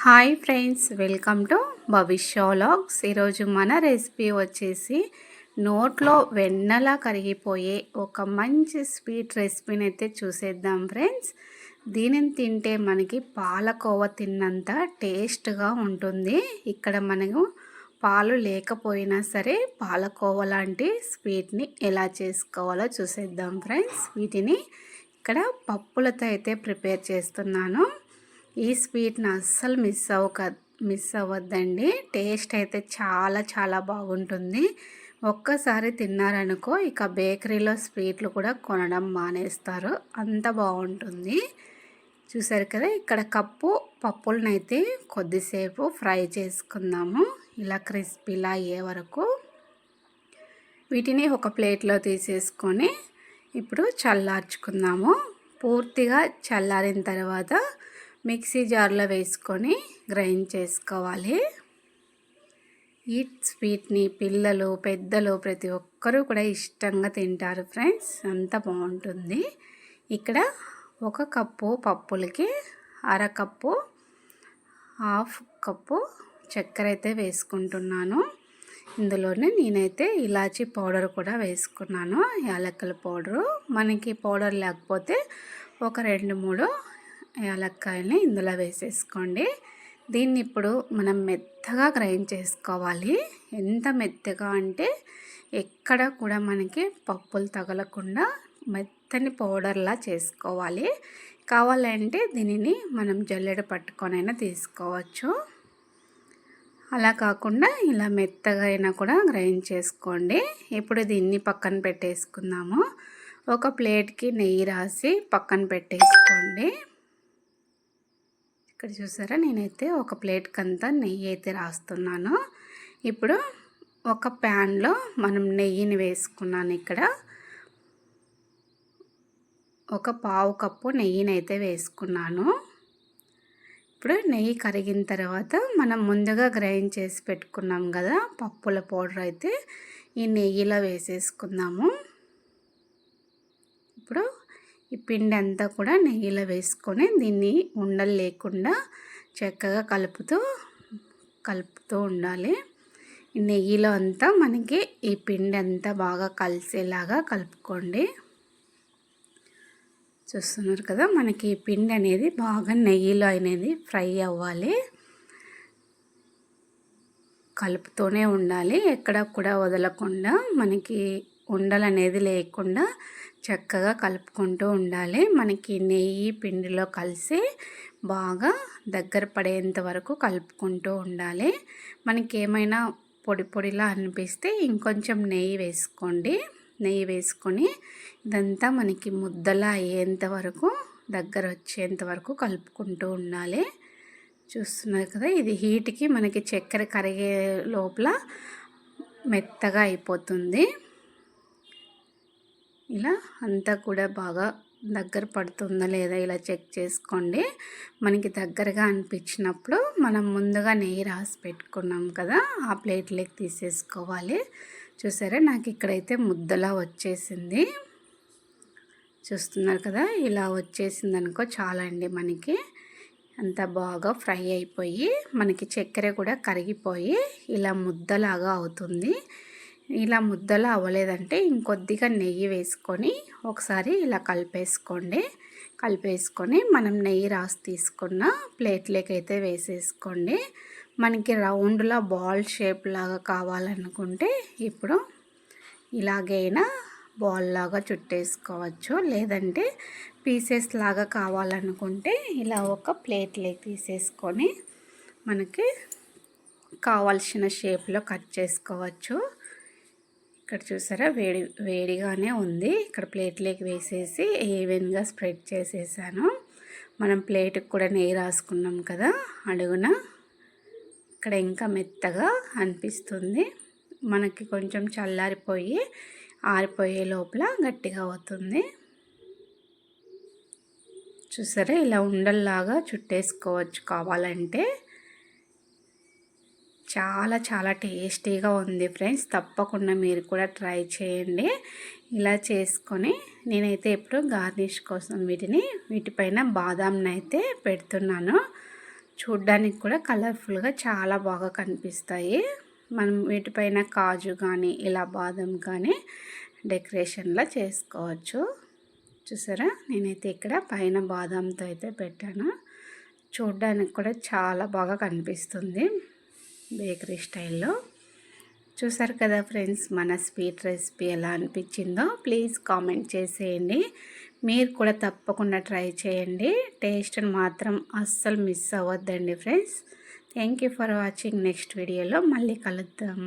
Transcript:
Hi friends, welcome to భవిష్య vlogs. ఈరోజు మన రెసిపీ వచ్చేసి నోట్లో వెన్నలా కరిగిపోయే ఒక మంచి స్వీట్ రెసిపీని అయితే చూసేద్దాం ఫ్రెండ్స్. దీనిని తింటే మనకి పాలకోవ తిన్నంత టేస్ట్గా ఉంటుంది. ఇక్కడ మనము పాలు లేకపోయినా సరే పాలకోవ లాంటి స్వీట్ని ఎలా చేసుకోవాలో చూసేద్దాం ఫ్రెండ్స్. వీటిని ఇక్కడ పప్పులతో అయితే ప్రిపేర్ చేస్తున్నాను. ఈ స్వీట్ని అస్సలు మిస్ అవ్వద్దండి. టేస్ట్ అయితే చాలా చాలా బాగుంటుంది. ఒక్కసారి తిన్నారనుకో ఇక బేకరీలో స్వీట్లు కూడా కొనడం మానేస్తారు, అంత బాగుంటుంది. చూసారు కదా, ఇక్కడ కప్పు పప్పులనైతే కొద్దిసేపు ఫ్రై చేసుకుందాము, ఇలా క్రిస్పీలా అయ్యే వరకు. వీటిని ఒక ప్లేట్లో తీసేసుకొని ఇప్పుడు చల్లార్చుకుందాము. పూర్తిగా చల్లారిన తర్వాత మిక్సీ జార్లో వేసుకొని గ్రైండ్ చేసుకోవాలి. ఈ స్వీట్ని పిల్లలు పెద్దలు ప్రతి ఒక్కరూ కూడా ఇష్టంగా తింటారు ఫ్రెండ్స్, అంత బాగుంటుంది. ఇక్కడ ఒక కప్పు పప్పులకి అరకప్పు హాఫ్ కప్పు చక్కెర అయితే వేసుకుంటున్నాను. ఇందులోనే నేనైతే ఇలాచీ పౌడర్ కూడా వేసుకున్నాను, యాలక్కల పౌడరు. మనకి పౌడర్ లేకపోతే ఒక 2-3 యాలక్కాయల్ని ఇందులో వేసేసుకోండి. దీన్ని ఇప్పుడు మనం మెత్తగా గ్రైండ్ చేసుకోవాలి. ఎంత మెత్తగా అంటే ఎక్కడ కూడా మనకి పప్పులు తగలకుండా మెత్తని పౌడర్లా చేసుకోవాలి. కావాలంటే దీనిని మనం జల్లెడ పట్టుకొనైనా తీసుకోవచ్చు. అలా కాకుండా ఇలా మెత్తగా అయినా కూడా గ్రైండ్ చేసుకోండి. ఇప్పుడు దీన్ని పక్కన పెట్టేసుకుందాము. ఒక ప్లేట్కి నెయ్యి రాసి పక్కన పెట్టేసుకోండి. ఇక్కడ చూసారా, నేనైతే ఒక ప్లేట్కి అంతా నెయ్యి అయితే రాస్తున్నాను. ఇప్పుడు ఒక ప్యాన్లో మనం నెయ్యిని వేసుకున్నాను. ఇక్కడ ఒక పావు కప్పు నెయ్యిని అయితే వేసుకున్నాను. ఇప్పుడు నెయ్యి కరిగిన తర్వాత మనం ముందుగా గ్రైండ్ చేసి పెట్టుకున్నాం కదా పప్పుల పౌడర్, అయితే ఈ నెయ్యిలో వేసేసుకుందాము. ఇప్పుడు ఈ పిండి అంతా కూడా నెయ్యిలో వేసుకొని దీన్ని ఉండలు లేకుండా చక్కగా కలుపుతూ ఉండాలి. ఈ నెయ్యిలో అంతా మనకి ఈ పిండి అంతా బాగా కలిసేలాగా కలుపుకోండి. చూస్తున్నారు కదా, మనకి ఈ పిండి అనేది బాగా నెయ్యిలో అనేది ఫ్రై అవ్వాలి. కలుపుతూనే ఉండాలి, ఎక్కడ కూడా వదలకుండా మనకి ఉండలు అనేది లేకుండా చక్కగా కలుపుకుంటూ ఉండాలి. మనకి నెయ్యి పిండిలో కలిసి బాగా దగ్గర పడేంత వరకు కలుపుకుంటూ ఉండాలి. మనకి ఏమైనా పొడి పొడిలా అనిపిస్తే ఇంకొంచెం నెయ్యి వేసుకోండి. నెయ్యి వేసుకొని ఇదంతా మనకి ముద్దలా అయ్యేంత వరకు దగ్గర వచ్చేంత వరకు కలుపుకుంటూ ఉండాలి. చూస్తున్నారు కదా, ఇది హీట్కి మనకి చక్కెర కరిగే లోపల మెత్తగా అయిపోతుంది. ఇలా అంతా కూడా బాగా దగ్గర పడుతుందా లేదా ఇలా చెక్ చేసుకోండి. మనకి దగ్గరగా అనిపించినప్పుడు మనం ముందుగా నెయ్యి రాసి పెట్టుకున్నాం కదా, ఆ ప్లేట్లోకి తీసేసుకోవాలి. చూసారా, నాకు ఇక్కడైతే ముద్దలా వచ్చేసింది. చూస్తున్నారు కదా, ఇలా వచ్చేసింది అనుకో చాలా అండి. మనకి అంత బాగా ఫ్రై అయిపోయి మనకి చక్కెర కూడా కరిగిపోయి ఇలా ముద్దలాగా అవుతుంది. ఇలా ముద్దలా అవ్వలేదంటే ఇంకొద్దిగా నెయ్యి వేసుకొని ఒకసారి ఇలా కలిపేసుకొని మనం నెయ్యి రాసి తీసుకున్న ప్లేట్లోకి అయితే వేసేసుకోండి. మనకి రౌండ్లా బాల్ షేప్ లాగా కావాలనుకుంటే ఇప్పుడు ఇలాగైనా బాల్ లాగా చుట్టేసుకోవచ్చు, లేదంటే పీసెస్ లాగా కావాలనుకుంటే ఇలా ఒక ప్లేట్లోకి తీసేసుకొని మనకి కావాల్సిన షేప్లో కట్ చేసుకోవచ్చు. ఇక్కడ చూసారా, వేడిగానే ఉంది. ఇక్కడ ప్లేట్లోకి వేసేసి ఈవెన్గా స్ప్రెడ్ చేసేసాను. మనం ప్లేట్కి కూడా నెయ్యి రాసుకున్నాం కదా అడుగున, ఇక్కడ ఇంకా మెత్తగా అనిపిస్తుంది. మనకి కొంచెం చల్లారిపోయి ఆరిపోయే లోపల గట్టిగా అవుతుంది. చూసారా, ఇలా ఉండల్లాగా చుట్టేసుకోవచ్చు కావాలంటే. చాలా చాలా టేస్టీగా ఉంది ఫ్రెండ్స్, తప్పకుండా మీరు కూడా ట్రై చేయండి. ఇలా చేసుకొని నేనైతే ఇప్పుడు గార్నిష్ కోసం వీటిపైన బాదాంని అయితే పెడుతున్నాను. చూడ్డానికి కూడా కలర్ఫుల్గా చాలా బాగా కనిపిస్తాయి. మనం వీటిపైన కాజు కానీ ఇలా బాదం కానీ డెకరేషన్లా చేసుకోవచ్చు. చూసారా, నేనైతే ఇక్కడ పైన బాదంతో అయితే పెట్టాను. చూడ్డానికి కూడా చాలా బాగా కనిపిస్తుంది బేకరీ స్టైల్లో. చూసారు కదా ఫ్రెండ్స్, మన స్వీట్ రెసిపీ ఎలా అనిపించిందో ప్లీజ్ కామెంట్ చేసేయండి. మీరు కూడా తప్పకుండా ట్రై చేయండి. టేస్ట్ని మాత్రం అస్సలు మిస్ అవ్వద్దండి friends. Thank you for watching. Next వీడియోలో మళ్ళీ కలుద్దాం.